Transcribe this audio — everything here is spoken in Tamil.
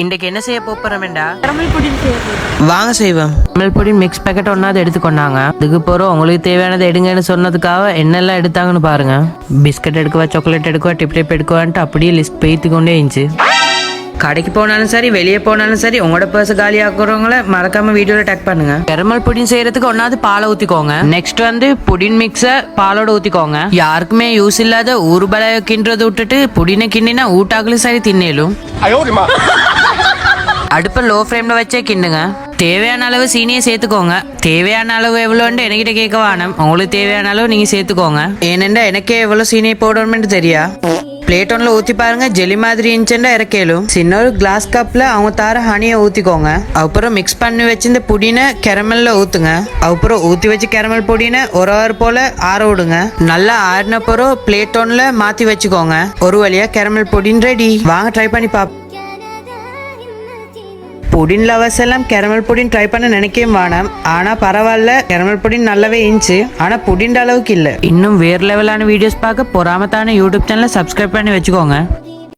இன்றைக்கு என்ன செய்ய போறோம்டா? கேரமல் புடிங் செய்யணும். வாங்க செய்வோம். கேரமல் புடிங் மிக்ஸ் பேக்கெட் ஒன்னாவது எடுத்துக்கொண்டாங்க. அதுக்கு போறோம் உங்களுக்கு தேவையானதை எடுங்கன்னு சொன்னதுக்காக என்னெல்லாம் எடுத்தாங்கன்னு பாருங்க. பிஸ்கட் எடுக்கவா, சாக்லேட் எடுக்கவா, டிப் டிப் எடுக்கவான்ட்டு அப்படியே லிஸ்ட் பேத்து கொண்டே இருந்துச்சு. கடைக்கு போனாலும் சரி வெளியே போனாலும் சரி உங்களோட பர்ஸ் காலி ஆக்குறவங்கள மறக்காம வீடியோல டேக் பண்ணுங்க. கேரமல் புடிங் செய்யறதுக்கு ஒன்னாவது பாலை ஊத்திக்கோங்க. நெக்ஸ்ட் வந்து புடின் மிக்ஸ பாலோட ஊத்திக்கோங்க. யாருக்குமே யூஸ் இல்லாத ஊறுபலைய கிண்டுறதை விட்டுட்டு புடினை கிண்டினா ஊட்டாக்களும் சரி தின்னேலும். அடுப்பை லோ ஃப்ளேம்ல வச்சே கிண்டுங்க. தேவையான அளவு சீனியை சேர்த்துக்கோங்க. தேவையான அளவு எவ்வளோன்னு என்கிட்ட கேட்க வேணும். உங்களுக்கு தேவையான அளவு நீங்க சேர்த்துக்கோங்க. ஏனென்றா எனக்கே எவ்வளவு சீனியை போடணும்னு தெரியா. பிளேட் ஒன்ல ஊத்தி பாருங்க. ஜெல்லி மாதிரி இருந்துச்சுன்னா இறக்கலும். சின்ன ஒரு கிளாஸ் கப்ல அவங்க தார ஹனியை ஊத்திக்கோங்க. அப்புறம் மிக்ஸ் பண்ணி வச்சு இந்த புடினை கேரமல்ல ஊத்துங்க. அப்புறம் ஊத்தி வச்சு கேரமல் புடினை ஒரு ஹவர் போல ஆற விடுங்க. நல்லா ஆறின பிறகு பிளேட் ஒன்ல மாத்தி வச்சுக்கோங்க. ஒரு வழியா கேரமல் புடின் ரெடி. வாங்க ட்ரை பண்ணி பாப்போம். புடின் லவர்ஸ் எல்லாம் கேரமல் புடின் ட்ரை பண்ண நினைக்கவே வேணாம். ஆனா பரவாயில்ல, கேரமல் புடின் நல்லாவே இருந்துச்சு. ஆனா புடின் அளவுக்கு இல்ல. இன்னும் வேற லெவலான வீடியோஸ் பார்க்க பொறாமத்தான யூடியூப் சேனலை சப்ஸ்கிரைப் பண்ணி வச்சுக்கோங்க.